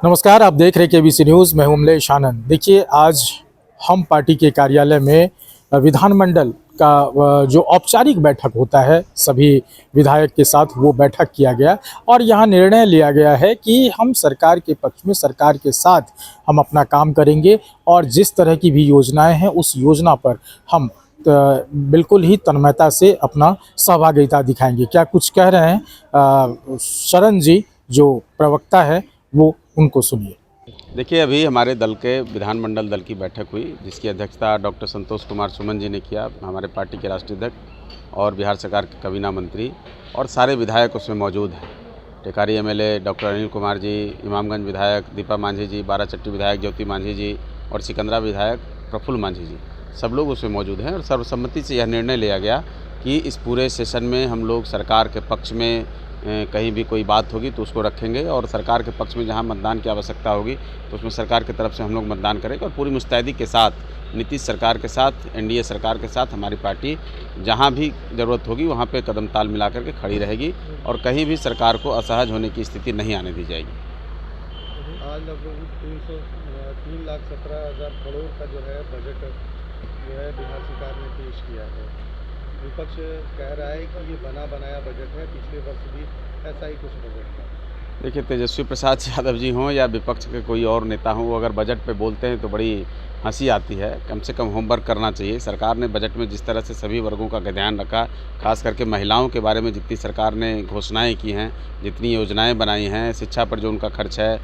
नमस्कार, आप देख रहे केबीसी न्यूज़। मैं हूं अमलेश आनंद। देखिए, आज हम पार्टी के कार्यालय में विधानमंडल का जो औपचारिक बैठक होता है सभी विधायक के साथ, वो बैठक किया गया और यहाँ निर्णय लिया गया है कि हम सरकार के पक्ष में, सरकार के साथ हम अपना काम करेंगे और जिस तरह की भी योजनाएं हैं उस योजना पर हम बिल्कुल ही तन्मयता से अपना सहभागिता दिखाएंगे। क्या कुछ कह रहे हैं शरण जी, जो प्रवक्ता है, वो उनको सुनिए। देखिए, अभी हमारे दल के विधानमंडल दल की बैठक हुई, जिसकी अध्यक्षता डॉक्टर संतोष कुमार सुमन जी ने किया। हमारे पार्टी के राष्ट्रीय अध्यक्ष और बिहार सरकार के कबीना मंत्री और सारे विधायक उसमें मौजूद हैं। टेकारी एमएलए डॉक्टर अनिल कुमार जी, इमामगंज विधायक दीपा मांझी जी, बाराचट्टी विधायक ज्योति मांझी जी और सिकंदरा विधायक प्रफुल्ल मांझी जी, सब लोग उसमें मौजूद हैं। और सर्वसम्मति से यह निर्णय लिया गया कि इस पूरे सेशन में हम लोग सरकार के पक्ष में कहीं भी कोई बात होगी तो उसको रखेंगे और सरकार के पक्ष में जहां मतदान की आवश्यकता होगी तो उसमें सरकार की तरफ से हम लोग मतदान करेंगे। और पूरी मुस्तैदी के साथ नीतीश सरकार के साथ, एनडीए सरकार के साथ हमारी पार्टी जहां भी ज़रूरत होगी वहां पे कदम ताल मिला करके खड़ी रहेगी और कहीं भी सरकार को असहज होने की स्थिति नहीं आने दी जाएगी। आज लगभग 3,17,000 करोड़ का जो है बजट जो है बिहार सरकार ने पेश किया है। विपक्ष कह रहा है कि ये बना बनाया बजट है, पिछले वर्ष भी ऐसा ही कुछ बजट था। देखिए, तेजस्वी प्रसाद यादव जी हों या विपक्ष के कोई और नेता हों, वो अगर बजट पे बोलते हैं तो बड़ी हंसी आती है। कम से कम होमवर्क करना चाहिए। सरकार ने बजट में जिस तरह से सभी वर्गों का ध्यान रखा, खास करके महिलाओं के बारे में जितनी सरकार ने घोषणाएं की हैं, जितनी योजनाएं बनाई हैं, शिक्षा पर जो उनका खर्च है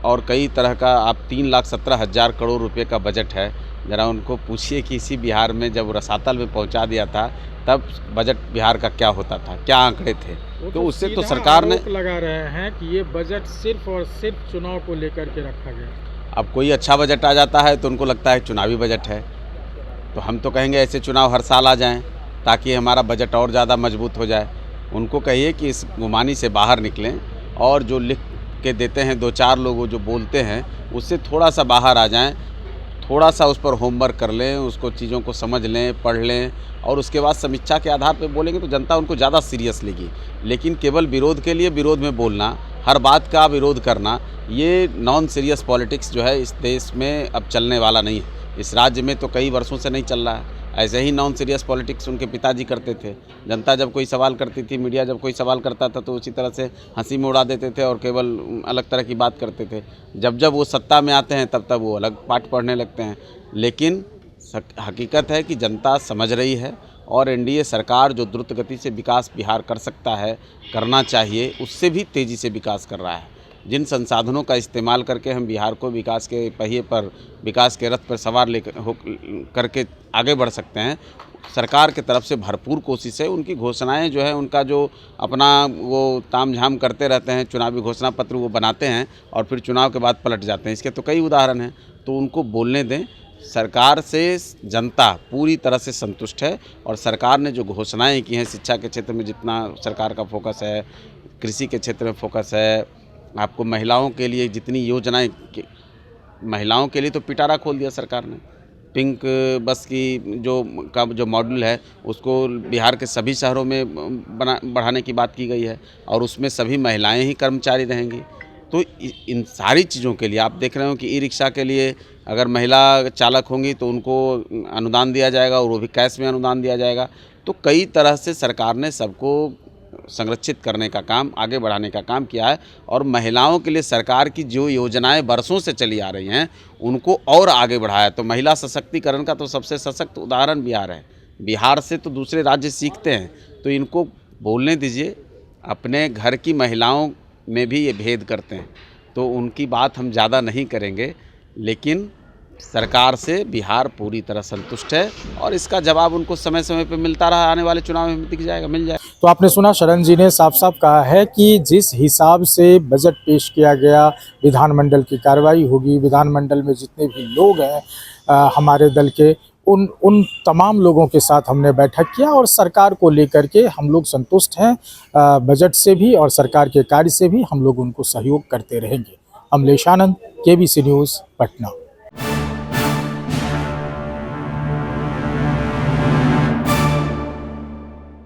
और कई तरह का, आप 3,17,000 करोड़ रुपये का बजट है। ज़रा उनको पूछिए कि इसी बिहार में जब रसातल में पहुंचा दिया था तब बजट बिहार का क्या होता था, क्या आंकड़े थे। तो उससे तो सरकार ने लगा रहे हैं कि ये बजट सिर्फ और सिर्फ चुनाव को लेकर के रखा गया। अब कोई अच्छा बजट आ जाता है तो उनको लगता है चुनावी बजट है। तो हम तो कहेंगे ऐसे चुनाव हर साल आ जाएं ताकि हमारा बजट और ज़्यादा मजबूत हो जाए। उनको कहिए कि इस गुमानी से बाहर निकलें और जो लिख के देते हैं दो चार लोग जो बोलते हैं उससे थोड़ा सा बाहर आ जाएं, थोड़ा सा उस पर होमवर्क कर लें, उसको चीज़ों को समझ लें, पढ़ लें और उसके बाद समीक्षा के आधार पर बोलेंगे तो जनता उनको ज़्यादा सीरियस लेगी। लेकिन केवल विरोध के लिए विरोध में बोलना, हर बात का विरोध करना, ये नॉन सीरियस पॉलिटिक्स जो है इस देश में अब चलने वाला नहीं है। इस राज्य में तो कई वर्षों से नहीं चल रहा है। ऐसे ही नॉन सीरियस पॉलिटिक्स उनके पिताजी करते थे। जनता जब कोई सवाल करती थी, मीडिया जब कोई सवाल करता था तो उसी तरह से हंसी में उड़ा देते थे और केवल अलग तरह की बात करते थे। जब जब वो सत्ता में आते हैं तब तब वो अलग पाठ पढ़ने लगते हैं। लेकिन हकीकत है कि जनता समझ रही है और एनडीए सरकार जो द्रुत गति से विकास बिहार कर सकता है, करना चाहिए, उससे भी तेज़ी से विकास कर रहा है। जिन संसाधनों का इस्तेमाल करके हम बिहार को विकास के पहिए पर, विकास के रथ पर सवार करके आगे बढ़ सकते हैं, सरकार की तरफ से भरपूर कोशिश है। उनकी घोषणाएं जो है, उनका जो अपना वो तामझाम करते रहते हैं, चुनावी घोषणा पत्र वो बनाते हैं और फिर चुनाव के बाद पलट जाते हैं। इसके तो कई उदाहरण हैं। तो उनको बोलने दें। सरकार से जनता पूरी तरह से संतुष्ट है और सरकार ने जो घोषणाएं की हैं, शिक्षा के क्षेत्र में जितना सरकार का फोकस है, कृषि के क्षेत्र में फोकस है, आपको महिलाओं के लिए जितनी योजनाएं, महिलाओं के लिए तो पिटारा खोल दिया सरकार ने। पिंक बस की जो मॉडल है उसको बिहार के सभी शहरों में बढ़ाने की बात की गई है और उसमें सभी महिलाएं ही कर्मचारी रहेंगी। तो इन सारी चीज़ों के लिए आप देख रहे हो कि ई रिक्शा के लिए अगर महिला चालक होंगी तो उनको अनुदान दिया जाएगा और वो भी कैश में अनुदान दिया जाएगा। तो कई तरह से सरकार ने सबको संरक्षित करने का काम, आगे बढ़ाने का काम किया है और महिलाओं के लिए सरकार की जो योजनाएं बरसों से चली आ रही हैं उनको और आगे बढ़ाया। तो महिला सशक्तिकरण का तो सबसे सशक्त उदाहरण बिहार है। बिहार से तो दूसरे राज्य सीखते हैं। तो इनको बोलने दीजिए। अपने घर की महिलाओं में भी ये भेद करते हैं तो उनकी बात हम ज़्यादा नहीं करेंगे। लेकिन सरकार से बिहार पूरी तरह संतुष्ट है और इसका जवाब उनको समय समय पर मिलता रहा। आने वाले चुनाव में दिख जाएगा, मिल जाएगा। तो आपने सुना, शरण जी ने साफ साफ कहा है कि जिस हिसाब से बजट पेश किया गया, विधानमंडल की कार्रवाई होगी, विधानमंडल में जितने भी लोग हैं हमारे दल के, उन तमाम लोगों के साथ हमने बैठक किया और सरकार को लेकर के हम लोग संतुष्ट हैं। बजट से भी और सरकार के कार्य से भी हम लोग उनको सहयोग करते रहेंगे। अमलेश आनंद, केबीसी न्यूज़, पटना।